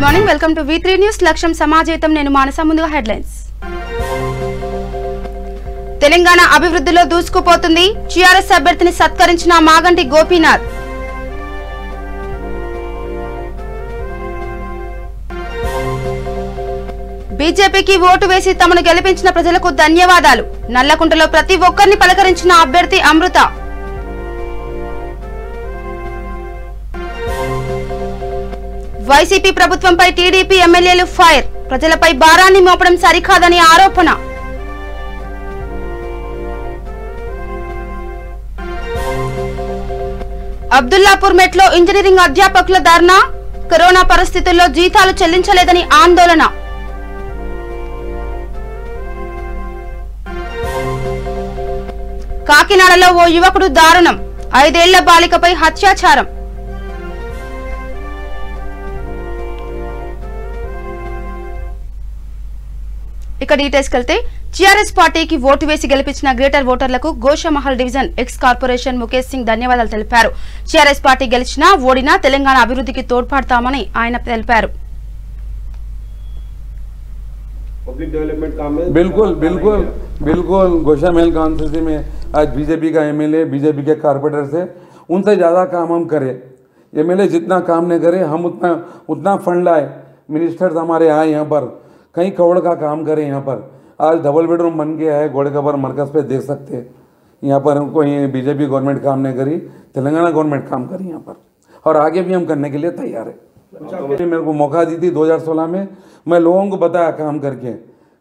Morning welcome to V3 news లక్ష్యం సమాజేతం నేను మానస ముందుగా హెడ్లైన్స్ తెలంగాణ అభివృద్ధిలో దూసుకుపోతుంది టీఆర్ఎస్ అభ్యర్థిని సత్కరించిన మాగంటి గోపీనాథ్ బీజేపీకి ఓటు వేసి తమను గెలిపించిన ప్రజలకు ధన్యవాదాలు నల్లకుంటలో ప్రతి ఒక్కరిని పలకరించిన అభ్యర్థి అమృత వైసీపీ ప్రభుత్వంపై టీడీపీ ఎమ్మెల్యేలు ఫైర్ ప్రజలపై భారాన్ని మోపడం సరికాదని ఆరోపణ అబ్దుల్లాపూర్ మెట్లో ఇంజనీరింగ్ అధ్యాపకుల ధర్నా కరోనా పరిస్థితుల్లో జీతాలు చెల్లించలేదని ఆందోళన కాకినాడలో ఓ యువకుడు దారుణం 5 ఏళ్ల బాలికపై అత్యాచారం ఇక డీటెయిల్స్ కెళ్తే టీఆర్ఎస్ పార్టీకి ఓటు వేసి గెలిపించిన గ్రేటర్ ఓటర్లకు Goshamahal division X corporation Mukesh Singh ధన్యవాదాలు తెలిపారు టీఆర్ఎస్ పార్టీ గెలిచినా ఓడినా తెలంగాణ అభివృద్ధికి తోడ్పడతామని ఆయన తెలిపారు बिल्कुल बिल्कुल बिल्कुल गोशामहल कॉन्स्टिट्यूंसी में आज बीजेपी का एमएलए बीजेपी के कारपोरेटर से उनसे ज़्यादा काम हम करें एमएलए जितना काम नहीं करे हम उतना फंड लाए मिनिस्टर्स हमारे आए यहाँ पर कई करोड़ का काम करें यहाँ पर आज डबल बेडरूम बन गया है गोड़ेकबर मरकज़ पे देख सकते हैं यहाँ पर कोई बीजेपी गवर्नमेंट काम नहीं करी तेलंगाना गवर्नमेंट काम करी यहाँ पर और आगे भी हम करने के लिए तैयार है मेरे को मौका दी थी 2016 में मैं लोगों को बताया काम करके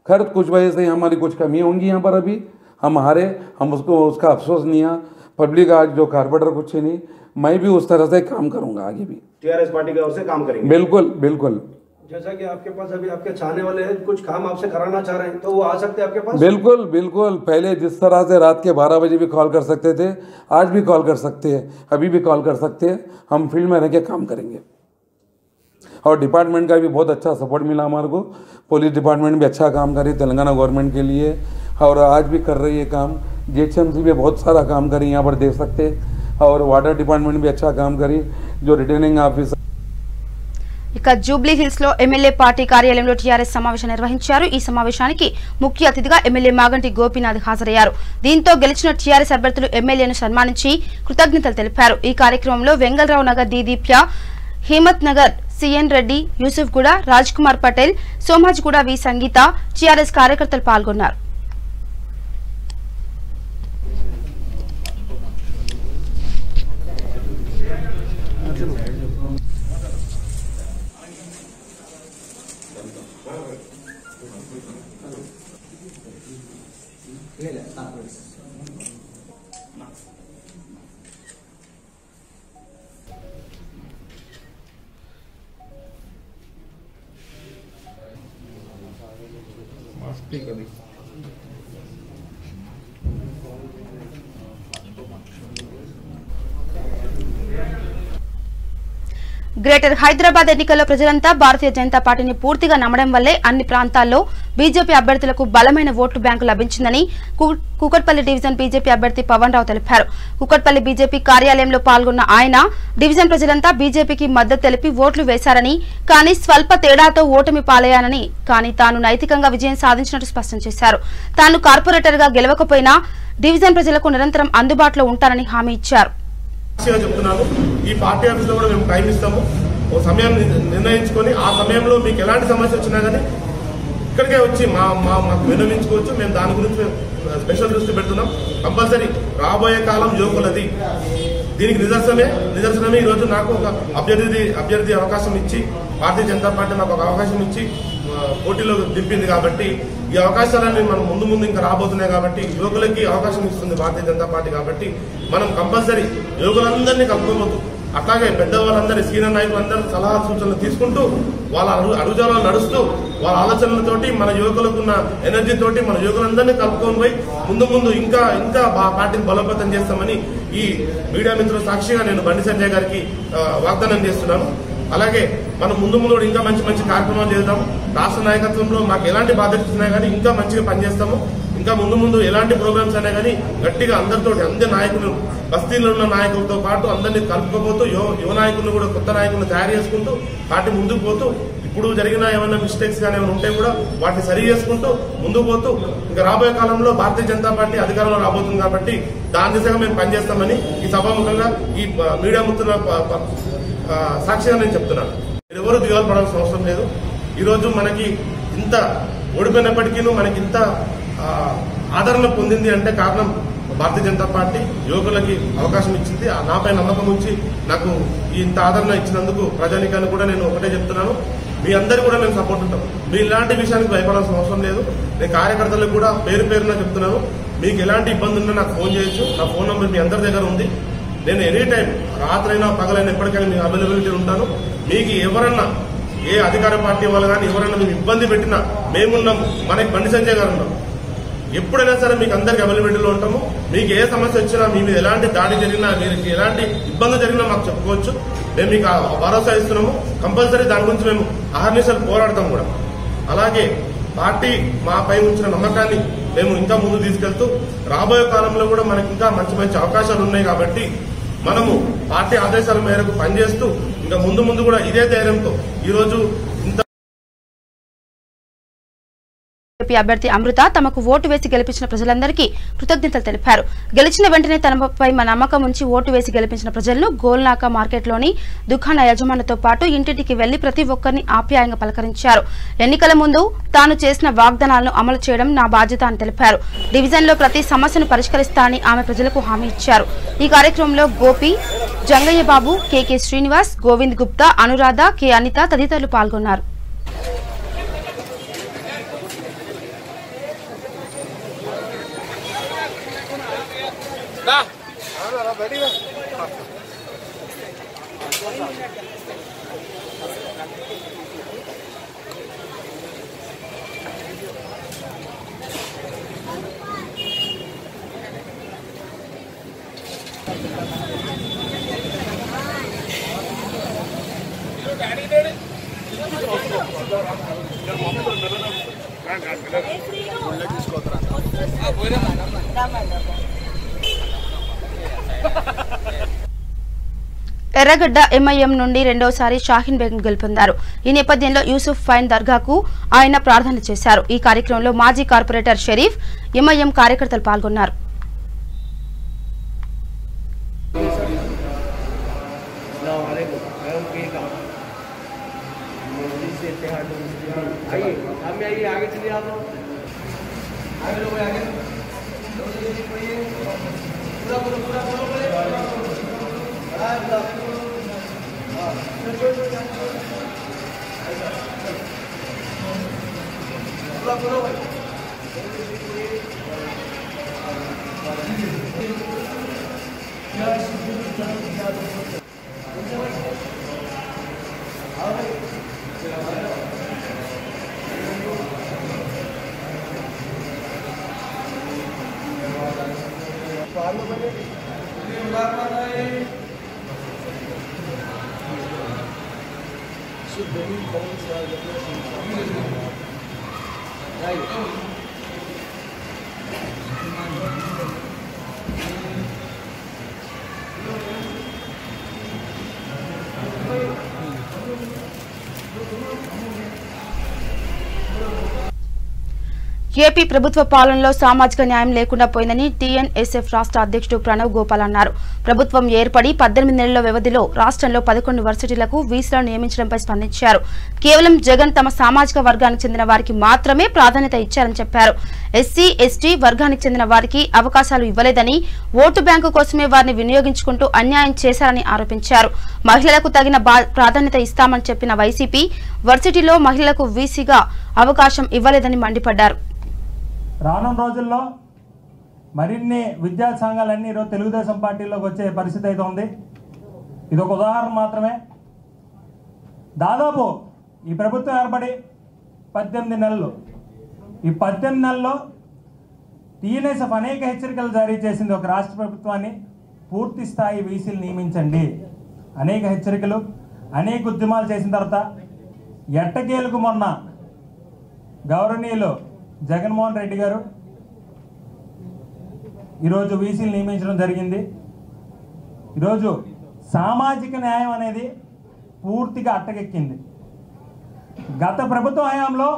खैर कुछ वजह से हमारी कुछ कमी होंगी यहाँ पर अभी हम हारे हम उसका अफसोस नहीं है पब्लिक आज जो कारपोरेटर कुछ नहीं मैं भी उस तरह से काम करूँगा आगे भी टीआरएस पार्टी की ओर से काम करेंगे बिल्कुल बिल्कुल जैसा कि आपके पास अभी आपके चाहने वाले हैं कुछ काम आपसे कराना चाह रहे हैं तो वो आ सकते हैं आपके पास बिल्कुल बिल्कुल पहले जिस तरह से रात के 12 बजे भी कॉल कर सकते थे आज भी कॉल कर सकते हैं अभी भी कॉल कर सकते हैं हम फील्ड में रह के काम करेंगे और डिपार्टमेंट का भी बहुत अच्छा सपोर्ट मिला हमारे को पुलिस डिपार्टमेंट भी अच्छा काम करे तेलंगाना गवर्नमेंट के लिए और आज भी कर रही है काम जीएचएमसी भी बहुत सारा काम करी यहाँ पर देख सकते हैं और वाटर डिपार्टमेंट भी अच्छा काम करी जो रिटर्निंग ऑफिसर ఇక జూబ్లీ హిల్స్ లో ఎమ్మెల్యే పార్టీ కార్యాలయంలో టీఆర్ఎస్ సమావేశం నిర్వహించారు ఈ సమావేశానికి ముఖ్య అతిథిగా ఎమ్మెల్యే మాగంటి గోపీనాథ్ హాజరయ్యారు దీంతో గెలిచిన టీఆర్ఎస్ అభ్యర్థులు ఎమ్మెల్యేను సన్మానించి కృతజ్ఞతలు తెలిపారు ఈ కార్యక్రమంలో వెంగళరావు నగర్ దీదీప్య హిమత్ నగర్ సిఎన్ రెడ్డి యూసుఫ్ గూడ రాజ్ కుమార్ పటేల్ సోమాజ్గూడ వి సంగీత టీఆర్ఎస్ కార్యకర్తలు పాల్గొన్నారు గ్రేటర్ హైదరాబాద్ ఎన్నికల్లో ప్రజలంతా భారతీయ జనతా పార్టీని పూర్తిగా నమ్మడం వల్లే అన్ని ప్రాంతాల్లో బీజేపీ అభ్యర్థులకు బలమైన ఓట్లు బ్యాంకు లభించిందని కూకట్పల్లి డివిజన్ బీజేపీ అభ్యర్థి పవన్ రావు తెలిపారు కూకట్పల్లి బీజేపీ కార్యాలయంలో పాల్గొన్న ఆయన డివిజన్ ప్రజలంతా బీజేపీకి మద్దతు తెలిపి ఓట్లు వేశారని కానీ స్వల్ప తేడాతో ఓటమి పాలయ్యానని కానీ తాను నైతికంగా విజయం సాధించినట్టు స్పష్టం చేశారు తాను కార్పొరేటర్ గా గెలవకపోయినా డివిజన్ ప్రజలకు నిరంతరం అందుబాటులో ఉంటానని హామీ ఇచ్చారు చెప్తున్నాను ఈ పార్టీ ఆఫీస్ లో కూడా మేము టైం ఇస్తాము ఓ సమయం నిర్ణయించుకొని ఆ సమయంలో మీకు ఎలాంటి సమస్య వచ్చినా కానీ ఇక్కడికే వచ్చి మాకు విన్నవించుకోవచ్చు మేము దాని గురించి స్పెషల్ దృష్టి పెడుతున్నాం కంపల్సరీ రాబోయే కాలం యువకులది దీనికి నిదర్శనమే ఈ రోజు నాకు ఒక అభ్యర్థి అవకాశం ఇచ్చి భారతీయ జనతా పార్టీ నాకు ఒక అవకాశం ఇచ్చి పోటీలో దింపింది కాబట్టి ఈ అవకాశాలన్నీ మనం ముందు ఇంకా రాబోతున్నాయి కాబట్టి యువకులకి అవకాశం ఇస్తుంది భారతీయ జనతా పార్టీ కాబట్టి మనం కంపల్సరీ యువకులందరినీ కలుపుకోబోతూ అట్లాగే పెద్దవాళ్ళందరి సీనియర్ నాయకులందరూ సలహా సూచనలు తీసుకుంటూ వాళ్ళ అడుగుజాలను నడుస్తూ వాళ్ళ ఆలోచనలతోటి మన యువకులకున్న ఎనర్జీ తోటి మన యువకులందరినీ కలుపుకొని పోయి ముందు ఇంకా పార్టీని బలోపేతం చేస్తామని ఈ మీడియా మిత్రుల సాక్షిగా నేను బండి సంజయ్ గారికి వాగ్దానం చేస్తున్నాను అలాగే మనం ముందు ఇంకా మంచి కార్యక్రమాలు చేద్దాం రాష్ట్ర నాయకత్వంలో మాకు ఎలాంటి బాధ్యతలు ఉన్నా కానీ ఇంకా మంచిగా పనిచేస్తాము ఇంకా ముందు ఎలాంటి ప్రోగ్రామ్స్ అయినా కానీ గట్టిగా అందరితోటి అందరి నాయకులు బస్తీలో ఉన్న నాయకులతో పాటు అందరినీ కలుపుకోబోతూ యువ నాయకులను కూడా కొత్త నాయకులను తయారు చేసుకుంటూ పార్టీ ముందుకు పోతూ ఇప్పుడు జరిగిన ఏమైనా మిస్టేక్స్ కానీ ఏమైనా ఉంటే కూడా వాటిని సరి చేసుకుంటూ ముందుకు పోతూ ఇంకా రాబోయే కాలంలో భారతీయ జనతా పార్టీ అధికారంలో రాబోతుంది కాబట్టి దాని దిశగా మేము పనిచేస్తామని ఈ సభాముఖంగా ఈ మీడియా మిత్రుల సాక్షిగా నేను చెప్తున్నాను. మీరు ఎవరు దిగాలు పడాల్సిన అవసరం లేదు. ఈరోజు మనకి ఇంత ఓడిపోయినప్పటికీ మనకి ఇంత ఆదరణ పొందింది అంటే కారణం భారతీయ జనతా పార్టీ యువకులకి అవకాశం ఇచ్చింది. నాపై నమ్మకం ఉంచి నాకు ఇంత ఆదరణ ఇచ్చినందుకు ప్రజానికాన్ని కూడా నేను ఒకటే చెప్తున్నాను, మీ అందరూ కూడా మేము సపోర్ట్ ఉంటాం. మీ ఇలాంటి విషయానికి భయపడాల్సిన అవసరం లేదు. నేను కార్యకర్తలకు కూడా పేరున చెప్తున్నాను, మీకు ఎలాంటి ఇబ్బంది ఉన్నా నాకు ఫోన్ చేయొచ్చు. నా ఫోన్ నంబర్ మీ అందరి దగ్గర ఉంది. నేను ఎనీ టైం రాత్రైనా పగలైనా ఎప్పటికైనా మీకు అవైలబిలిటీ ఉంటాను. మీకు ఎవరన్నా ఏ అధికార పార్టీ వాళ్ళు కానీ ఎవరైనా మీకు ఇబ్బంది పెట్టినా మేమున్నాము. మనకి బండి సంజయ్ గారు ఉన్నాం. ఎప్పుడైనా సరే మీకు అందరికి అవైలబిలిటీలో ఉంటాము. మీకు ఏ సమస్య వచ్చినా మీ మీద ఎలాంటి దాడి జరిగినా మీకు ఎలాంటి ఇబ్బంది జరిగినా మాకు చెప్పుకోవచ్చు. మేము మీకు భరోసా ఇస్తున్నాము. కంపల్సరీ దాని గురించి మేము అహర్నిశలు పోరాడతాం కూడా. అలాగే పార్టీ మాపై ఉంచిన నమ్మకాన్ని మేము ఇంకా ముందు తీసుకెళ్తూ రాబోయే కాలంలో కూడా మనకి ఇంకా మంచి మంచి అవకాశాలు ఉన్నాయి కాబట్టి మనము పార్టీ ఆదేశాల మేరకు పనిచేస్తూ ఇంకా ముందు కూడా ఇదే ధైర్యంతో ఈరోజు బీజేపీ అభ్యర్థి అమృత తమకు ఓటు వేసి గెలిపించిన ప్రజలందరికీ కృతజ్ఞతలు తెలిపారు. గెలిచిన వెంటనే తనపై నమ్మకం ఉంచి ఓటు వేసి గెలిపించిన ప్రజలను గోల్నాక మార్కెట్లోని దుకాణ యజమానులతో పాటు ఇంటింటికి వెళ్లి ప్రతి ఒక్కరిని ఆప్యాయంగా పలకరించారు. ఎన్నికల ముందు తాను చేసిన వాగ్దానాలను అమలు చేయడం నా బాధ్యత అని తెలిపారు. డివిజన్లో ప్రతి సమస్యను పరిష్కరిస్తానని ఆమె ప్రజలకు హామీ ఇచ్చారు. ఈ కార్యక్రమంలో గోపి, జంగయ్య బాబు, కె శ్రీనివాస్, గోవింద్ గుప్తా, అనురాధ, కె అనిత తదితరులు పాల్గొన్నారు. ఎర్రగడ్డ ఎంఐఎం నుండి రెండోసారి షాహీన్ బేగం గెలుపొందారు. ఈ నేపథ్యంలో యూసుఫ్ ఫైన్ దర్గాకు ఆయన ప్రార్థన చేశారు. ఈ కార్యక్రమంలో మాజీ కార్పొరేటర్ షరీఫ్, ఎంఐఎం కార్యకర్తలు పాల్గొన్నారు. ఏపీ ప్రభుత్వ పాలనలో సామాజిక న్యాయం లేకుండా పోయిందని టీఎన్ఎస్ఎఫ్ రాష్ట్ర అధ్యక్షుడు ప్రణవ్ గోపాల్ అన్నారు. ప్రభుత్వం ఏర్పడి 18 నెలల వ్యవధిలో రాష్ట్రంలో 11 వర్సిటీలకు వీసీలను నియమించడంపై స్పందించారు. కేవలం జగన్ తమ సామాజిక వర్గానికి చెందిన వారికి మాత్రమే ప్రాధాన్యత ఇచ్చారని చెప్పారు. ఎస్సీ, ఎస్టీ వర్గానికి చెందిన వారికి అవకాశాలు ఇవ్వలేదని, ఓటు బ్యాంకు కోసమే వారిని వినియోగించుకుంటూ అన్యాయం చేశారని ఆరోపించారు. మహిళలకు తగిన ప్రాధాన్యత ఇస్తామని చెప్పిన వైసీపీ వర్సిటీలో మహిళలకు వీసీగా అవకాశం ఇవ్వలేదని మండిపడ్డారు. రానున్న రోజుల్లో మరిన్ని విద్యా సంఘాలన్నీ ఈరోజు తెలుగుదేశం పార్టీలోకి వచ్చే పరిస్థితి అయితే ఉంది. ఇది ఒక ఉదాహరణ మాత్రమే. దాదాపు ఈ ప్రభుత్వం ఏర్పడి 18 నెలలు, ఈ 18 నెలల్లో టీఎన్ఎస్ఎఫ్ అనేక హెచ్చరికలు జారీ చేసింది ఒక రాష్ట్ర ప్రభుత్వాన్ని. పూర్తి స్థాయి వీసీలు నియమించండి, అనేక హెచ్చరికలు, అనేక ఉద్యమాలు చేసిన తర్వాత ఎట్టకేలకు మొన్న గౌరవనీయులు జగన్మోహన్ రెడ్డి గారు ఈరోజు వీసీలు నియమించడం జరిగింది. ఈరోజు సామాజిక న్యాయం అనేది పూర్తిగా అట్టకెక్కింది. గత ప్రభుత్వ హయాంలో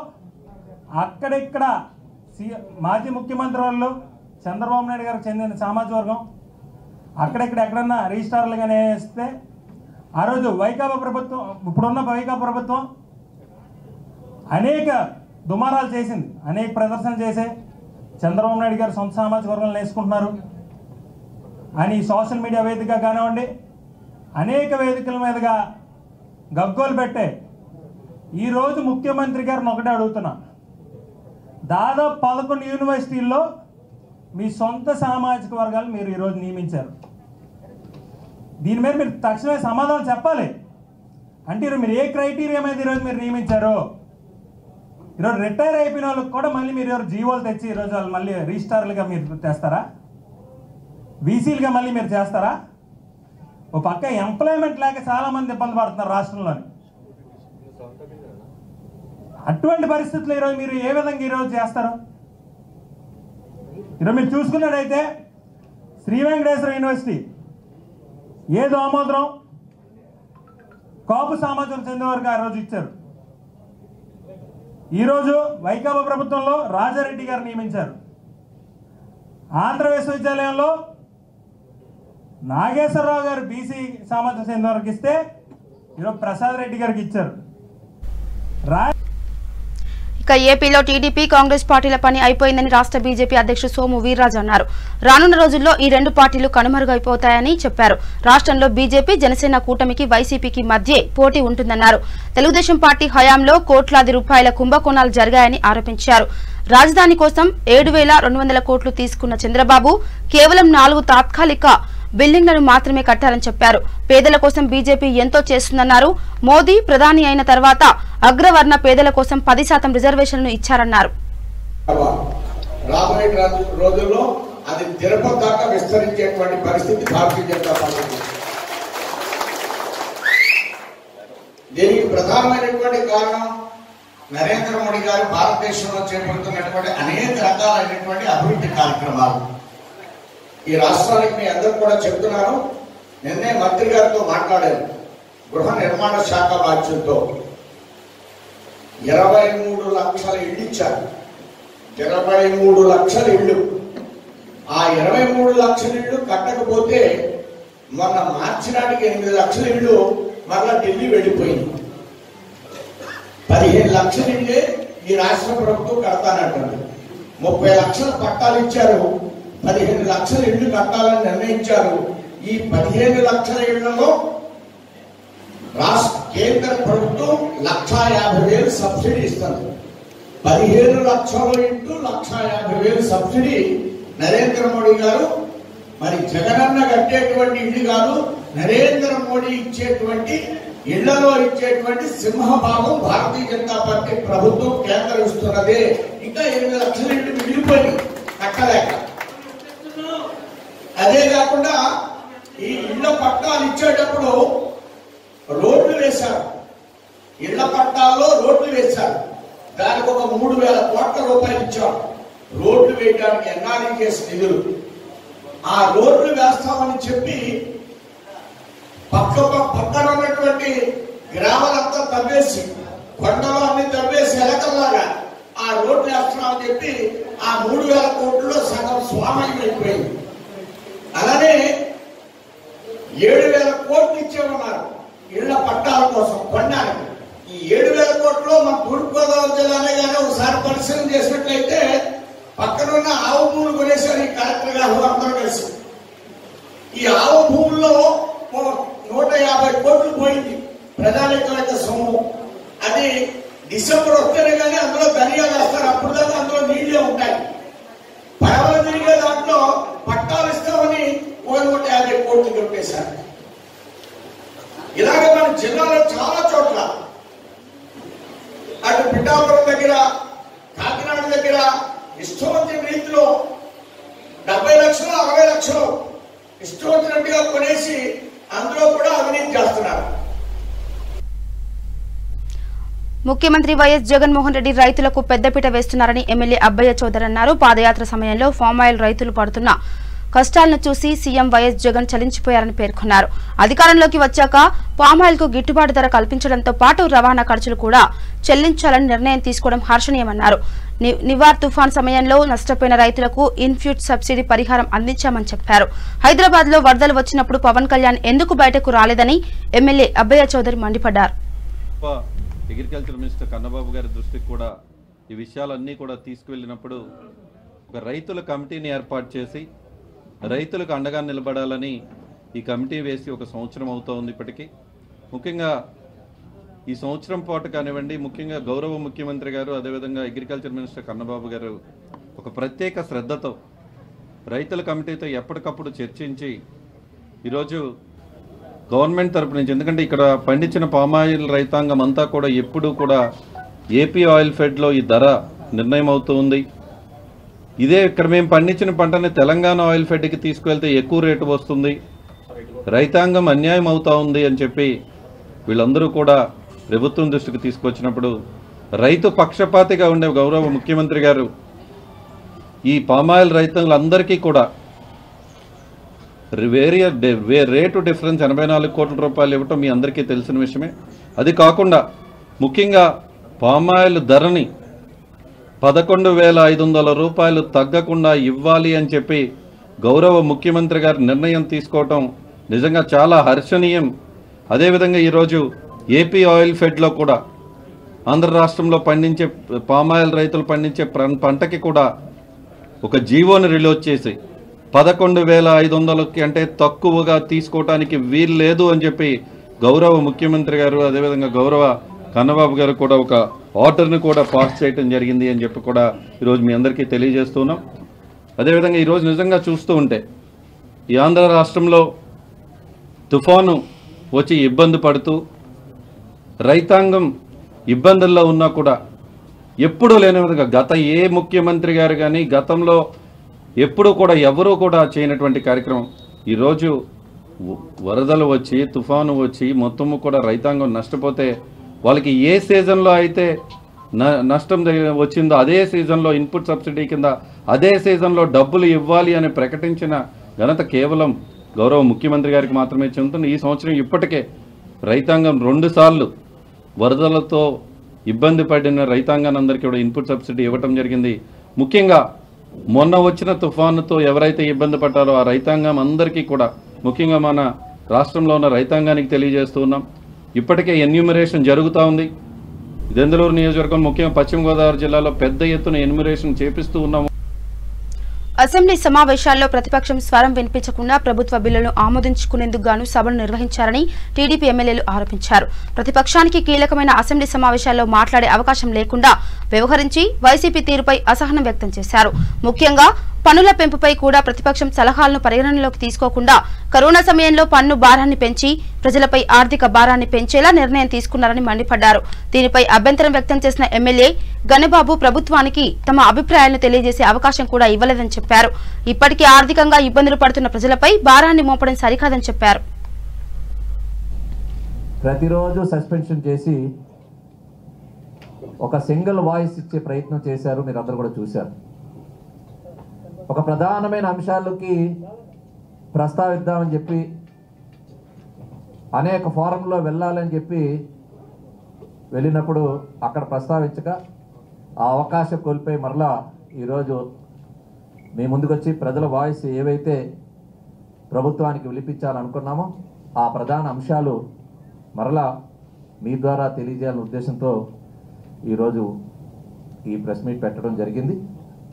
అక్కడిక్కడ మాజీ ముఖ్యమంత్రి వాళ్ళు చంద్రబాబు నాయుడు గారికి చెందిన సామాజిక వర్గం అక్కడెక్కడ ఎక్కడన్నా రిజిస్టార్లుగానే వేస్తే ఆ రోజు వైకాపా ప్రభుత్వం, ఇప్పుడున్న వైకాపా ప్రభుత్వం అనేక దుమారాలు చేసింది, అనేక ప్రదర్శనలు చేసే చంద్రబాబు నాయుడు గారు సొంత సామాజిక వర్గాలను వేసుకుంటున్నారు అని సోషల్ మీడియా వేదికగా కానివ్వండి, అనేక వేదికల మీదుగా గగ్గోలు పెట్టే ఈరోజు ముఖ్యమంత్రి గారిని ఒకటే అడుగుతున్నా, దాదాపు 11 యూనివర్సిటీల్లో మీ సొంత సామాజిక వర్గాలు మీరు ఈరోజు నియమించారు. దీని మీద మీరు తక్షణమే సమాధానం చెప్పాలి. అంటే మీరు ఏ క్రైటీరియా మీద ఈరోజు మీరు నియమించారు? ఈరోజు రిటైర్ అయిపోయిన వాళ్ళకి కూడా మళ్ళీ మీరు ఎవరు జీవోలు తెచ్చి ఈరోజు వాళ్ళు మళ్ళీ రిజిస్టార్లుగా మీరు తెస్తారా? వీసీలుగా మళ్ళీ మీరు చేస్తారా? ఓ పక్క ఎంప్లాయ్మెంట్ లేక చాలామంది ఇబ్బంది పడుతున్నారు రాష్ట్రంలోని. అటువంటి పరిస్థితుల్లో ఈరోజు మీరు ఏ విధంగా ఈరోజు చేస్తారు? ఈరోజు మీరు చూసుకున్నట్టయితే శ్రీ వెంకటేశ్వర యూనివర్సిటీ ఏదో ఆమోదం కాపు సమాజం చెందిన వారికి ఆ రోజు ఇచ్చారు. ఈరోజు వైకాపా ప్రభుత్వంలో రాజారెడ్డి గారు నియమించారు. ఆంధ్ర విశ్వవిద్యాలయంలో నాగేశ్వరరావు గారు బీసీ సమాజం చెందిన వారికి ఇస్తే ఈరోజు ప్రసాద్ రెడ్డి గారికి ఇచ్చారు. ఇక ఏపీలో టీడీపీ కాంగ్రెస్ పార్టీల పని అయిపోయిందని రాష్ట్ర బీజేపీ అధ్యక్షుడు సోము వీర్రాజు అన్నారు. రానున్న రోజుల్లో ఈ రెండు పార్టీలు కనుమరుగైపోతాయని చెప్పారు. రాష్ట్రంలో బీజేపీ జనసేన కూటమికి వైసీపీకి మధ్య పోటీ ఉంటుందన్నారు. తెలుగుదేశం పార్టీ హయాంలో కోట్లాది రూపాయల కుంభకోణాలు జరిగాయని ఆరోపించారు. రాజధాని కోసం 7,200 కోట్లు తీసుకున్న చంద్రబాబు కేవలం 4 తాత్కాలిక బిల్డింగ్లను మాత్రమే కట్టారని చెప్పారు. పేదల కోసం బీజేపీ ఎంతో చేస్తుందన్నారు. మోదీ ప్రధాని అయిన తర్వాత అగ్రవర్ణ పేదల కోసం 10% రిజర్వేషన్లను ఇచ్చారన్నారు. రాబోయే రోజుల్లో అది తిరుపతి దాకా విస్తరించేటువంటి పరిస్థితి భారతీయ జనతా పార్టీ. దీనికి ప్రధానమైనటువంటి కారణం నరేంద్ర మోడీ గారు భారతదేశంలో చేపడుతున్నటువంటి అనేక రకాలైనటువంటి అభివృద్ధి కార్యక్రమాలు. ఈ రాష్ట్రానికి మీ అందరూ కూడా చెప్తున్నాను. నిన్నే మంత్రి గారితో మాట్లాడారు. గృహ నిర్మాణ శాఖ బాధ్యులతో 23 లక్షల ఇళ్ళు ఇచ్చారు. 23 లక్షల ఇళ్ళు. ఆ 23 లక్షల ఇళ్ళు కట్టకపోతే మొన్న మార్చి నాటికి 8 లక్షల ఇళ్ళు మరలా ఢిల్లీ వెళ్ళిపోయింది. 15 లక్షల ఇళ్ళే ఈ రాష్ట్ర ప్రభుత్వం కడతానంటుంది. 30 లక్షల పట్టాలు ఇచ్చారు. 15 లక్షల ఇళ్లు కట్టాలని నిర్ణయించారు. ఈ 15 లక్షల ఇళ్లలో రాష్ట్ర కేంద్ర ప్రభుత్వం 1,50,000 సబ్సిడీ ఇస్తుంది. 15 లక్షల ఇంటూ 1,50,000 సబ్సిడీ నరేంద్ర మోడీ గారు మరి జగనన్న కట్టేటువంటి ఇల్లు కాదు, నరేంద్ర మోడీ ఇచ్చేటువంటి ఇళ్లలో ఇచ్చేటువంటి సింహభాగం భారతీయ జనతా పార్టీ ప్రభుత్వం కేంద్రం ఇస్తున్నదే. ఇంకా 8 లక్షల ఇళ్లు మిగిలిపోయి కట్టలేక. అదే కాకుండా ఈ ఇళ్ల పట్టాలు ఇచ్చేటప్పుడు రోడ్లు వేశారు. ఇళ్ల పట్టాల్లో రోడ్లు వేశారు. దానికి ఒక 3,000 కోట్ల రూపాయలు ఇచ్చారు రోడ్లు వేయడానికి ఎన్ఆర్ఈజీఎస్ నిధులు. ఆ రోడ్లు వేస్తామని చెప్పి పక్కన ఉన్నటువంటి గ్రామాలంతా తవ్వేసి, కొండలు అన్ని తవ్వేసి ఎలకల్లాగా ఆ రోడ్లు వేస్తున్నామని చెప్పి ఆ 3,000 కోట్లలో సగం స్వామయం అయిపోయింది. అలానే 7,000 కోట్లు ఇచ్చేమన్నారు ఇళ్ల పట్టాల కోసం కొనడానికి. ఈ 7,000 కోట్లు మన తూర్పుగోదావరి జిల్లానే కానీ ఒకసారి పరిశీలన చేసినట్లయితే పక్కనున్న ఆవు భూములు కొనేసారు ఈ కలెక్టర్ గారు అందరూ కలిసి. ఈ ఆవు భూముల్లో 150 కోట్లు పోయింది ప్రజానికం యొక్క సొమ్ము. అది డిసెంబర్ వస్తేనే కానీ అందులో ధనియాలు వేస్తారు. అప్పుడు దాకా అందులో నీళ్లే ఉంటాయి. పడవలు తిరిగే దాంట్లో పట్టాలు ఇస్తామని 150 కోట్లు కొట్టేశారు. ఇలాగే మన జిల్లాలో చాలా చోట్ల అటు పిఠాపురం దగ్గర, కాకినాడ దగ్గర ఇష్టం వచ్చిన రీతిలో 70 లక్షలు 60 లక్షలు ఇష్టం వచ్చినట్టుగా కొనేసి అందులో కూడా అవినీతి చేస్తున్నారు. ముఖ్యమంత్రి వైఎస్ జగన్మోహన్ రెడ్డి రైతులకు పెద్దపీట వేస్తున్నారని ఎమ్మెల్యే అబ్బయ్య చౌదరి అన్నారు. పాదయాత్ర సమయంలో ఫామ్ ఆయిల్ రైతులు పడుతున్న కష్టాలను చూసి సీఎం వైఎస్ జగన్ చలించిపోయారని పేర్కొన్నారు. అధికారంలోకి వచ్చాక పామాయిల్ కు గిట్టుబాటు ధర కల్పించడంతో పాటు రవాణా ఖర్చులు కూడా చెల్లించాలని నిర్ణయం తీసుకోవడం హర్షణీయమన్నారు. నివార్ తుఫాన్ సమయంలో నష్టపోయిన రైతులకు ఇన్ఫ్యూట్ సబ్సిడీ పరిహారం అందించామని చెప్పారు. హైదరాబాద్ లో వరదలు వచ్చినప్పుడు పవన్ కళ్యాణ్ ఎందుకు బయటకు రాలేదని ఎమ్మెల్యే అబ్బయ్య చౌదరి మండిపడ్డారు. అగ్రికల్చర్ మినిస్టర్ కన్నబాబు గారి దృష్టికి కూడా ఈ విషయాలన్నీ కూడా తీసుకువెళ్ళినప్పుడు ఒక రైతుల కమిటీని ఏర్పాటు చేసి రైతులకు అండగా నిలబడాలని ఈ కమిటీ వేసి ఒక సంవత్సరం అవుతోంది. ఇప్పటికీ ముఖ్యంగా ఈ సంవత్సరం పాటు కానివ్వండి, ముఖ్యంగా గౌరవ ముఖ్యమంత్రి గారు అదేవిధంగా అగ్రికల్చర్ మినిస్టర్ కన్నబాబు గారు ఒక ప్రత్యేక శ్రద్ధతో రైతుల కమిటీతో ఎప్పటికప్పుడు చర్చించి ఈరోజు గవర్నమెంట్ తరపు నుంచి, ఎందుకంటే ఇక్కడ పండించిన పామాయిల్ రైతాంగం అంతా కూడా ఎప్పుడూ కూడా ఏపీ ఆయిల్ ఫెడ్లో ఈ ధర నిర్ణయం అవుతూ ఉంది. ఇదే ఇక్కడ మేము పండించిన పంటని తెలంగాణ ఆయిల్ ఫెడ్కి తీసుకువెళ్తే ఎక్కువ రేటు వస్తుంది, రైతాంగం అన్యాయం అవుతూ ఉంది అని చెప్పి వీళ్ళందరూ కూడా ప్రభుత్వం దృష్టికి తీసుకొచ్చినప్పుడు రైతు పక్షపాతిగా ఉండే గౌరవ ముఖ్యమంత్రి గారు ఈ పామాయిల్ రైతులందరికీ కూడా రేటు డిఫరెన్స్ 84 కోట్ల రూపాయలు ఇవ్వటం మీ అందరికీ తెలిసిన విషయమే. అది కాకుండా ముఖ్యంగా పామాయిల్ ధరని 11,500 రూపాయలు తగ్గకుండా ఇవ్వాలి అని చెప్పి గౌరవ ముఖ్యమంత్రి గారు నిర్ణయం తీసుకోవటం నిజంగా చాలా హర్షణీయం. అదేవిధంగా ఈరోజు ఏపీ ఆయిల్ ఫెడ్లో కూడా ఆంధ్ర రాష్ట్రంలో పండించే పామాయిల్ రైతులు పండించే పంటకి కూడా ఒక జీవోని రిలీజ్ చేసి 11,500కి అంటే తక్కువగా తీసుకోవటానికి వీలు లేదు అని చెప్పి గౌరవ ముఖ్యమంత్రి గారు అదేవిధంగా గౌరవ కన్నబాబు గారు కూడా ఒక ఆర్డర్ని కూడా పాస్ చేయడం జరిగింది అని చెప్పి కూడా ఈరోజు మీ అందరికీ తెలియజేస్తున్నాం. అదేవిధంగా ఈరోజు నిజంగా చూస్తూ ఉంటే ఈ ఆంధ్ర రాష్ట్రంలో తుఫాను వచ్చి ఇబ్బంది పడుతూ రైతాంగం ఇబ్బందుల్లో ఉన్నా కూడా ఎప్పుడూ లేని విధంగా గత ఏ ముఖ్యమంత్రి గారు కానీ గతంలో ఎప్పుడూ కూడా ఎవరూ కూడా చేయనటువంటి కార్యక్రమం ఈరోజు వరదలు వచ్చి తుఫాను వచ్చి మొత్తము కూడా రైతాంగం నష్టపోతే వాళ్ళకి ఏ సీజన్లో అయితే నష్టం వచ్చిందో అదే సీజన్లో ఇన్పుట్ సబ్సిడీ కింద అదే సీజన్లో డబ్బులు ఇవ్వాలి అని ప్రకటించిన ఘనత కేవలం గౌరవ ముఖ్యమంత్రి గారికి మాత్రమే చెందుతుంది. ఈ సంవత్సరం ఇప్పటికే రైతాంగం 2 సార్లు వరదలతో ఇబ్బంది పడిన రైతాంగాన్ని అందరికీ కూడా ఇన్పుట్ సబ్సిడీ ఇవ్వటం జరిగింది. ముఖ్యంగా మొన్న వచ్చిన తుఫానుతో ఎవరైతే ఇబ్బంది పడ్డారో ఆ రైతాంగం అందరికీ కూడా ముఖ్యంగా మన రాష్ట్రంలో ఉన్న రైతాంగానికి తెలియజేస్తూ ఉన్నాం. ఇప్పటికే ఎన్యూమరేషన్ జరుగుతూ ఉంది. దెందులూరు నియోజకవర్గం ముఖ్యంగా పశ్చిమ గోదావరి జిల్లాలో పెద్ద ఎత్తున ఎన్యూమరేషన్ చేపిస్తూ ఉన్నాము. అసెంబ్లీ సమావేశాల్లో ప్రతిపక్షం స్వరం వినిపించకుండా ప్రభుత్వ బిల్లులను ఆమోదించుకునేందుకు గాను సభను నిర్వహించారని టీడీపీ ఎమ్మెల్యేలు ఆరోపించారు. ప్రతిపక్షానికి కీలకమైన అసెంబ్లీ సమావేశాల్లో మాట్లాడే అవకాశం లేకుండా వ్యవహరించి వైసీపీ తీరుపై అసహనం వ్యక్తం చేశారు. ముఖ్యంగా పన్నుల పెంపుపై కూడా ప్రతిపక్షం సలహాలను పరిగణనలోకి తీసుకోకుండా కరోనా సమయంలో పన్ను భారాన్ని పెంచి ప్రజలపై ఆర్థిక భారాన్ని పెంచేలా నిర్ణయం తీసుకున్నారని మండిపడ్డారు. దీనిపై అభ్యంతరం వ్యక్తం చేసిన ఎమ్మెల్యే గణబాబు ప్రభుత్వానికి తమ అభిప్రాయాలను తెలియజేసే అవకాశం కూడా ఇవ్వలేదని చెప్పారు. ఇప్పటికీ ఆర్థికంగా ఇబ్బందులు పడుతున్న ప్రజలపై భారాన్ని మోపడం సరికాదని చెప్పారు. ప్రతిరోజు సస్పెన్షన్ చేసి ఒక సింగిల్ వాయిస్ ఇచ్చే ప్రయత్నం చేశారు. మీరు అందరూ కూడా చూశారు. ఒక ప్రధానమైన అంశాలకి ప్రస్తావిద్దామని చెప్పి అనేక ఫోరంలో వెళ్ళాలని చెప్పి వెళ్ళినప్పుడు అక్కడ ప్రస్తావించక ఆ అవకాశం కోల్పోయి మరలా ఈరోజు మీ ముందుకొచ్చి ప్రజల వాయిస్ ఏవైతే ప్రభుత్వానికి వినిపించాలనుకున్నామో ఆ ప్రధాన అంశాలు మరలా మీ ద్వారా తెలియజేయాలనే ఉద్దేశంతో ఈరోజు ఈ ప్రెస్ మీట్ పెట్టడం జరిగింది.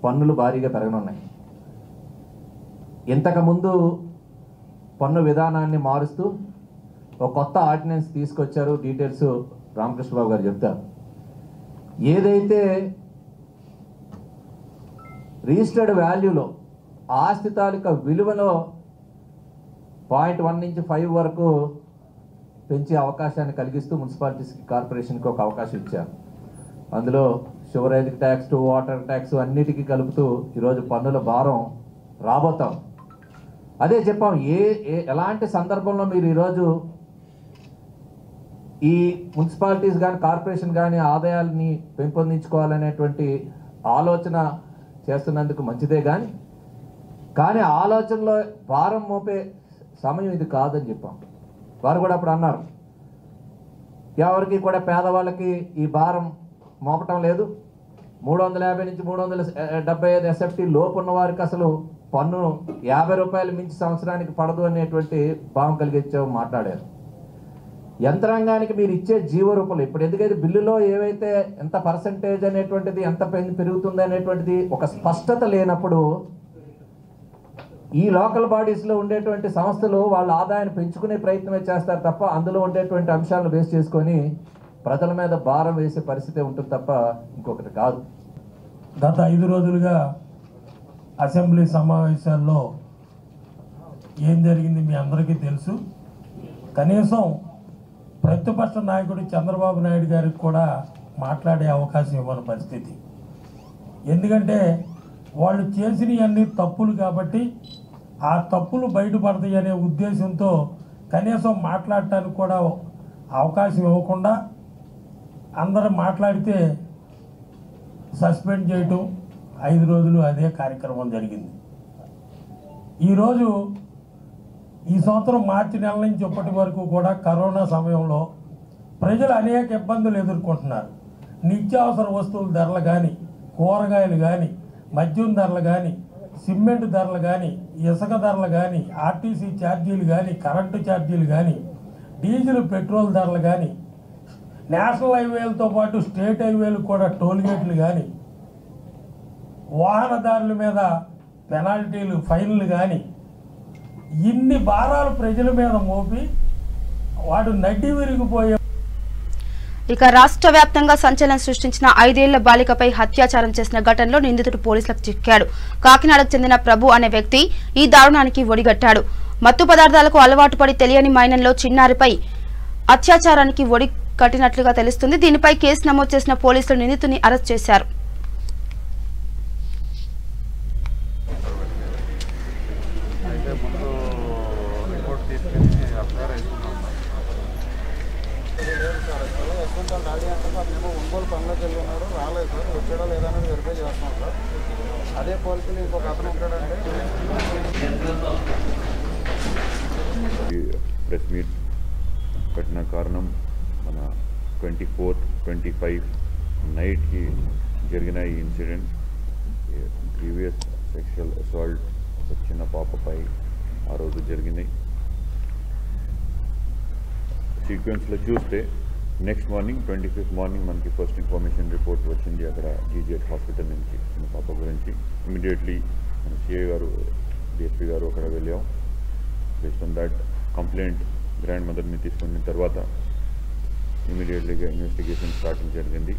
పన్నులు భారీగా పెరగనున్నాయి. ఇంతకుముందు పన్ను విధానాన్ని మారుస్తూ ఒక కొత్త ఆర్డినెన్స్ తీసుకొచ్చారు. డీటెయిల్స్ రామకృష్ణబాబు గారు చెప్తారు. ఏదైతే రిజిస్టర్డ్ వాల్యూలో ఆస్తి తాలూకా విలువలో 0.1 నుంచి 5 వరకు పెంచే అవకాశాన్ని కలిగిస్తూ మున్సిపాలిటీస్కి కార్పొరేషన్కి ఒక అవకాశం ఇచ్చారు. అందులో షువరేజ్ ట్యాక్స్ వాటర్ ట్యాక్స్ అన్నిటికీ కలుపుతూ ఈరోజు పన్నుల భారం రాబోతాం. అదే చెప్పాం. ఎలాంటి సందర్భంలో మీరు ఈరోజు ఈ మున్సిపాలిటీస్ కానీ కార్పొరేషన్ కానీ ఆదాయాలని పెంపొందించుకోవాలనేటువంటి ఆలోచన చేస్తున్నందుకు మంచిదే. కానీ కానీ ఆలోచనలో భారం మోపే సమయం ఇది కాదని చెప్పాం. వారు కూడా అప్పుడు అన్నారు, ఎవరికి కూడా పేదవాళ్ళకి ఈ భారం మోపటం లేదు. 350 నుంచి 375 SFT లోపు ఉన్న వారికి అసలు పన్ను 50 రూపాయలు మించి సంవత్సరానికి పడదు అనేటువంటి భావం కలిగించావు మాట్లాడారు. యంత్రాంగానికి మీరు ఇచ్చే జీవో రూపంలో ఇప్పుడు ఎందుకైతే బిల్లులో ఏవైతే ఎంత పర్సంటేజ్ అనేటువంటిది ఎంత పెరుగుతుంది అనేటువంటిది ఒక స్పష్టత లేనప్పుడు ఈ లోకల్ బాడీస్లో ఉండేటువంటి సంస్థలు వాళ్ళ ఆదాయాన్ని పెంచుకునే ప్రయత్నమే చేస్తారు తప్ప అందులో ఉండేటువంటి అంశాలను బేస్ చేసుకొని ప్రజల మీద భారం వేసే పరిస్థితి ఉంటుంది తప్ప ఇంకొకటి కాదు. గత 5 రోజులుగా అసెంబ్లీ సమావేశాల్లో ఏం జరిగింది మీ అందరికీ తెలుసు. కనీసం ప్రతిపక్ష నాయకుడు చంద్రబాబు నాయుడు గారికి కూడా మాట్లాడే అవకాశం ఇవ్వని పరిస్థితి. ఎందుకంటే వాళ్ళు చేసినవన్నీ తప్పులు కాబట్టి ఆ తప్పులు బయటపడతాయి అనే ఉద్దేశంతో కనీసం మాట్లాడటానికి కూడా అవకాశం ఇవ్వకుండా అందరూ మాట్లాడితే సస్పెండ్ చేయటం 5 రోజులు అదే కార్యక్రమం జరిగింది. ఈరోజు ఈ సంవత్సరం మార్చి నెల నుంచి ఇప్పటి వరకు కూడా కరోనా సమయంలో ప్రజలు అనేక ఇబ్బందులు ఎదుర్కొంటున్నారు. నిత్యావసర వస్తువుల ధరలు కానీ, కూరగాయలు కానీ, మద్యం ధరలు కానీ, సిమెంట్ ధరలు కానీ, ఇసుక ధరలు కానీ, ఆర్టీసీ ఛార్జీలు కానీ, కరెంటు ఛార్జీలు కానీ, డీజిల్ పెట్రోల్ ధరలు కానీ, నేషనల్ హైవేలతో పాటు స్టేట్ హైవేలు కూడా టోల్గేట్లు కానీ, వాహనదారుల మీద పెనాల్టీలు ఫైన్లు కానీ, ఇన్ని భారాలు ప్రజల మీద మోపి వాడు నడ్డి విరిగిపోయే. ఇక రాష్ట్ర వ్యాప్తంగా సంచలనం సృష్టించిన 5 ఏళ్ల బాలికపై అత్యాచారం చేసిన ఘటనలో నిందితుడు పోలీసులకు చిక్కాడు. కాకినాడకు చెందిన ప్రభు అనే వ్యక్తి ఈ దారుణానికి ఒడిగట్టాడు. మత్తు పదార్థాలకు అలవాటు పడి తెలియని మైనంలో చిన్నారిపై అత్యాచారానికి ఒడి కట్టినట్లుగా తెలుస్తుంది. దీనిపై కేసు నమోదు చేసిన పోలీసులు నిందితుడిని అరెస్ట్ చేశారు. ఒంగోలు పనులకు వెళ్ళి ఉన్నారు, రాలేదు సార్. వచ్చాడో లేదా అనేది వెరిఫై చేస్తున్నాం సార్. అదే పాలసీలో ఇంకొక అతను ఉంటాడంటే ప్రెస్ మీట్ పెట్టిన కారణం మన 24, 25 నైట్కి జరిగిన ఈ ఇన్సిడెంట్ ప్రీవియస్ సెక్షువల్ అసాల్ట్ ఒక చిన్న పాపపై ఆ రోజు జరిగినాయి. సీక్వెన్స్లో చూస్తే నెక్స్ట్ మార్నింగ్ 25th మార్నింగ్ మనకి ఫస్ట్ ఇన్ఫర్మేషన్ రిపోర్ట్ వచ్చింది అక్కడ జీజీహెచ్ హాస్పిటల్ నుంచి చిన్న పాప గురించి. ఇమీడియట్లీ మన సిఐ గారు, డిఎస్పీ గారు అక్కడ వెళ్ళాం. Based on that complaint grand మదర్ని తీసుకున్న తర్వాత ఇమీడియట్లీగా ఇన్వెస్టిగేషన్ స్టార్టింగ్ జరిగింది.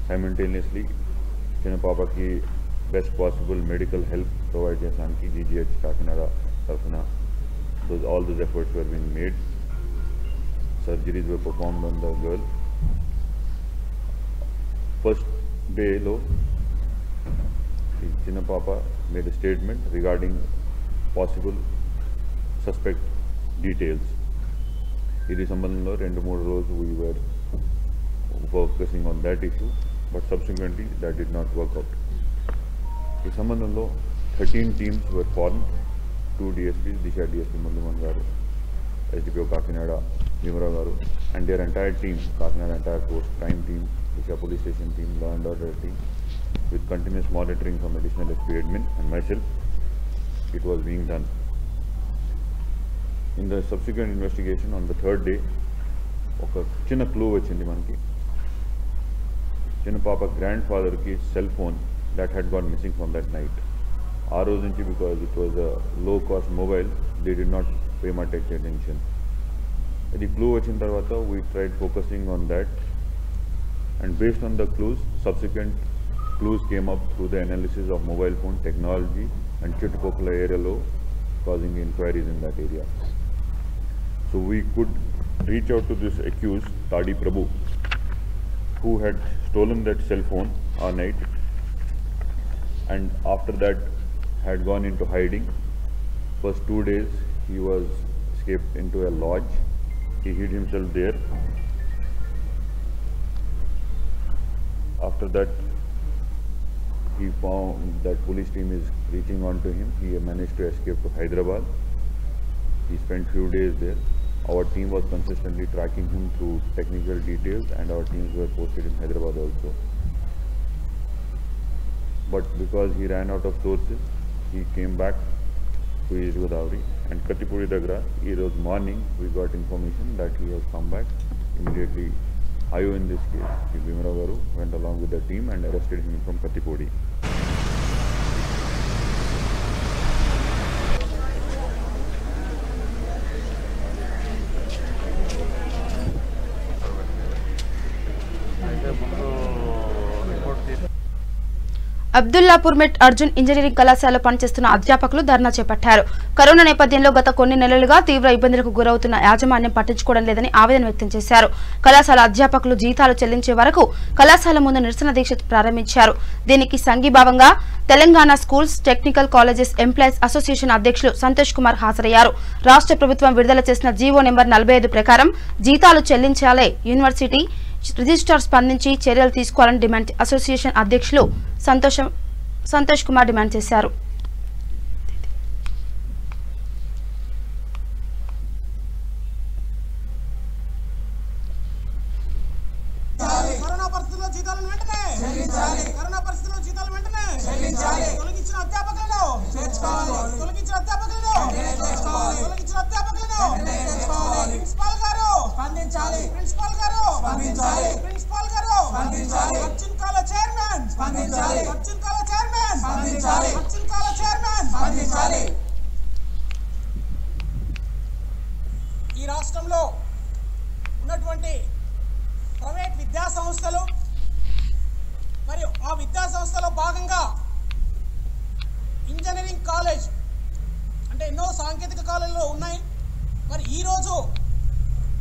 సైమల్టేనియస్లీ చిన్న పాపకి best possible medical help provide చేయడానికి జీజీహెచ్ కాకినాడ తరఫున all those efforts were being made. Surgeries were performed on the girl. First day low, Chinna Papa made a statement regarding possible suspect details. Idi sambandhamlo 2-3 రోజు we were focusing on that issue, but subsequently that did not work out. Ee sambandhamlo 13 teams were formed, 2 DSPs, Disha DSP Mulluman garu, SDPO Kakinada Bhimrao garu, and their entire team, Kakinada entire force, crime team, Disha police station team, law and order team, with continuous monitoring from additional SP admin and myself, it was being done. In the subsequent investigation on the 3rd day, oka chinna clue vachindi manaki. Chinna Papa grandfather ki cell phone that had gone missing from that night. Aa roju nunchi, because it was a low cost mobile, they did not pay much attention. The clue vachin tarvata we tried focusing on that, and based on the clues, subsequent clues came up through the analysis of mobile phone technology and Chittupokkala area law, causing inquiries in that area. So we could reach out to this accused, Tadi Prabhu, who had stolen that cell phone all night, and after that had gone into hiding. First 2 days he was escaped into a lodge. He hid himself there. After that he found that police team is reaching on to him. He managed to escape to Hyderabad. He spent few days there. Our team was consistently tracking him through technical details, and our teams were posted in Hyderabad also. But because he ran out of sources, he came back to East Godavari, and Kattipudi Dagra, it was morning, we got information that he has come back. Immediately, IO in this case, Sri Bhimrao Garu, went along with the team and arrested him from Kattipudi. Abdullapur met Arjun engineering కళాశాలలో పనిచేస్తున్న అధ్యాపకులు ధర్నా చేపట్టారు. Corona నేపథ్యంలో గత కొన్ని నెలలుగా తీవ్ర ఇబ్బందులకు గురవుతున్న యాజమాన్యం పట్టించుకోవడం లేదని ఆవేదన వ్యక్తం చేశారు. కళాశాల అధ్యాపకులు జీతాలు చెల్లించే వరకు కళాశాల ముందు నిరసన దీక్ష ప్రారంభించారు. దీనికి సంఘీభావంగా Telangana schools technical colleges employees association అధ్యక్షులు సంతోష్ కుమార్ హాజరయ్యారు. రాష్ట్ర ప్రభుత్వం విడుదల చేసిన జీవో నెంబర్ 45 ప్రకారం జీతాలు చెల్లించాలే యూనివర్సిటీ రిజిస్ట్రార్ స్పందించి చర్యలు తీసుకోవాలని డిమాండ్ అసోసియేషన్ అధ్యక్షులు సంతోష్ కుమార్ డిమాండ్ చేశారు. కరోనా పరిస్థితుల్లో జీతాలను వెంటనే చెల్లించాలి. కరోనా పరిస్థితుల్లో జీతాలను వెంటనే చెల్లించాలి. తొలగించిన అధ్యాపకులను చేర్చుకోవాలి. తొలగించిన అధ్యాపకులను చేర్చుకోవాలి. తొలగించిన అధ్యాపకులను చేర్చుకోవాలి. ప్రిన్సిపాల్ గారు స్పందించాలి. ప్రిన్సిపాల్ గారు స్పందించాలి. ప్రిన్సిపాల్ గారు స్పందించాలి. అర్జున్ కాల చైర్మన్ స్పందించాలి. అర్జున్ కాల చైర్మన్ స్పందించాలి. అర్జున్ కాల చైర్మన్ స్పందించాలి. ఈ రాష్ట్రంలో ఉన్నటువంటి ప్రైవేట్ విద్యా సంస్థలు మరియు ఆ విద్యా సంస్థలో భాగంగా ఇంజనీరింగ్ కాలేజ్ అంటే ఎన్నో సాంకేతిక కాలేజీలు ఉన్నాయి. మరి ఈరోజు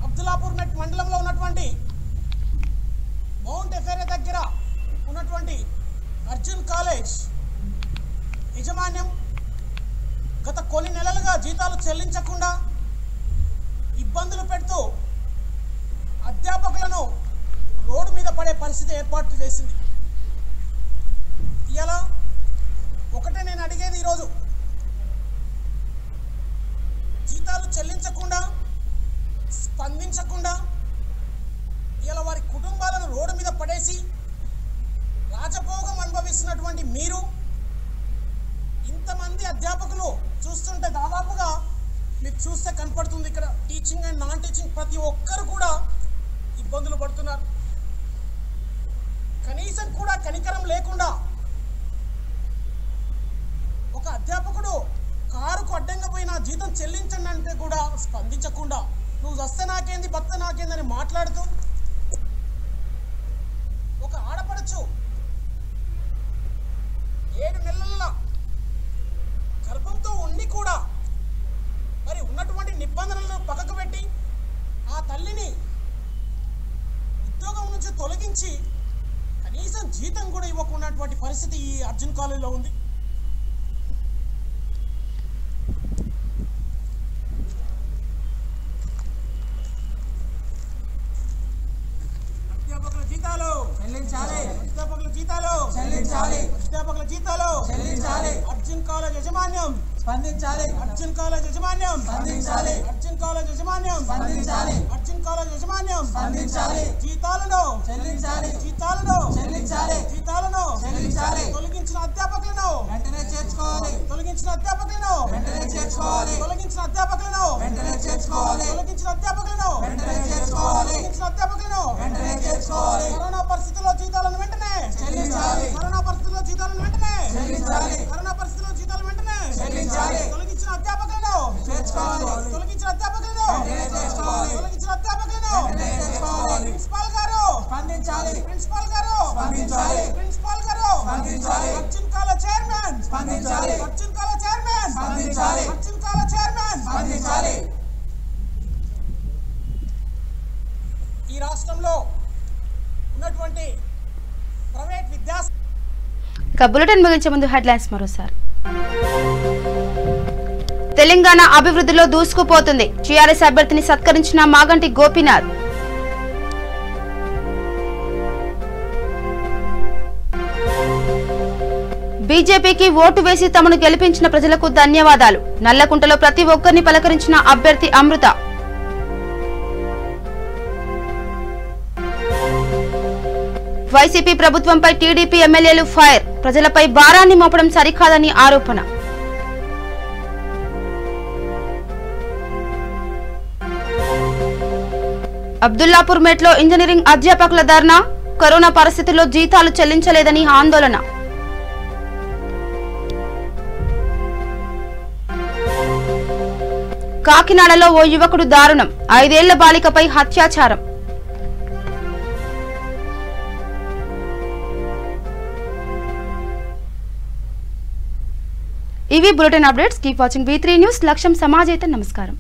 అబ్దుల్లాపూర్ మెట్ మండలంలో ఉన్నటువంటి మౌంట్ ఎఫెరే దగ్గర ఉన్నటువంటి అర్జున్ కాలేజ్ యాజమాన్యం గత కొన్ని నెలలుగా జీతాలు చెల్లించకుండా ఇబ్బందులు పెడుతూ అధ్యాపకులను రోడ్డు మీద పడే పరిస్థితి ఏర్పాటు చేసింది. ఇలా ఒకటే నేను అడిగేది, ఈరోజు జీతాలు చెల్లించకుండా స్పందించకుండా ఇలా వారి కుటుంబాలను రోడ్డు మీద పడేసి రాజభోగం అనుభవిస్తున్నటువంటి మీరు, ఇంతమంది అధ్యాపకులు చూస్తుంటే దాదాపుగా మీకు చూస్తే కనపడుతుంది ఇక్కడ టీచింగ్ అండ్ నాన్ టీచింగ్ ప్రతి ఒక్కరు కూడా ఇబ్బందులు పడుతున్నారు. కనీసం కూడా కనికరం లేకుండా ఒక అధ్యాపకుడు కారుకు అడ్డంగా పోయిన జీతం చెల్లించండి అంటే కూడా స్పందించకుండా నువ్వు వస్తే నాకేంది భర్త నాకేందని మాట్లాడుతూ ఒక ఆడపడచ్చు 7 నెలల గర్భంతో ఉండి కూడా మరి ఉన్నటువంటి నిబంధనలను పక్కకు పెట్టి ఆ తల్లిని ఉద్యోగం నుంచి తొలగించి కనీసం జీతం కూడా ఇవ్వకున్నటువంటి పరిస్థితి ఈ అర్జున్ కాలేజీలో ఉంది. అధ్యాపకుల జీతాలు చెల్లించాలి. అధ్యాపకుల జీతాలు చెల్లించాలి. అధ్యాపకుల జీతాలు చెల్లించాలి. అర్జున్ కాలేజ్ యాజమాన్యం స్పందించాలి. అర్జున్ కాలేజ్ యాజమాన్యం స్పందించాలి. అర్జున్ కాలేజ్ యాజమాన్యం స్పందించాలి. అర్జున్ కాలేజ్ యాజమాన్యం స్పందించాలి. జీతాలను చెల్లించాలి. జీతాలను చెల్లించాలి. జీతాలను చెల్లించాలి. తొలగించిన అధ్యాపకులను వెంటనే చేర్చుకోవాలి. తొలగించిన అధ్యాపకులను వెంటనే చేర్చుకోవాలి. తొలగించిన అధ్యాపకులను వెంటనే చేర్చుకోవాలి. తొలగించిన అధ్యాపకులను వెంటనే చేర్చుకోవాలి. తొలగించిన అధ్యాపకులను వెంటనే చేర్చుకోవాలి. కరోనా పరిస్థితుల్లో జీతాలను వెంటనే చెల్లించాలి. కరోనా పరిస్థితుల్లో జీతాలను వెంటనే చెల్లించాలి. కరోనా పరిస్థితుల్లో జీతాలను వెంటనే చెల్లించాలి. తొలగించిన అధ్యాపకులను చేర్చుకోవాలి. తొలగించిన అధ్యాపకులను చేర్చుకోవాలి. తొలగించిన అధ్యాపకులను చేర్చుకోవాలి. ప్రిన్సిపాల్ గారు స్పందించాలి. ప్రిన్సిపాల్ గారు స్పందించాలి. ప్రిన్సిపాల్ గారు స్పందించాలి. అర్జున్ కాల చైర్మన్ స్పందించాలి. అర్జున్ కాల చైర్మన్ స్పందించాలి. అర్జున్ కాల చైర్మన్ స్పందించాలి. ఈ రాష్ట్రంలో ఉన్నటువంటి ప్రైవేట్ విద్యా బులెటిన్ ముగించే ముందు హెడ్లైన్స్ మరోసారి. తెలంగాణ అభివృద్ధిలో దూసుకుపోతుంది. టీఆర్ఎస్ అభ్యర్థిని సత్కరించిన మాగంటి గోపీనాథ్. బీజేపీకి ఓటు వేసి తమను గెలిపించిన ప్రజలకు ధన్యవాదాలు. నల్లకుంటలో ప్రతి ఒక్కరిని పలకరించిన అభ్యర్థి అమృత. వైసీపీ ప్రభుత్వంపై టీడీపీ ఎమ్మెల్యేలు ఫైర్. ప్రజలపై భారాన్ని మోపడం సరికాదని ఆరోపణ. అబ్దుల్లాపూర్ మెట్లో ఇంజనీరింగ్ అధ్యాపకుల ధర్నా. కరోనా పరిస్థితుల్లో జీతాలు చెల్లించలేదని ఆందోళన. కాకినాడలో ఓ యువకుడు దారుణం. 5 ఏళ్ల బాలికపై అత్యాచారం. ఇవి bulletin updates. Keep watching V3 news. లక్ష్యం సమాజైతే. నమస్కారం.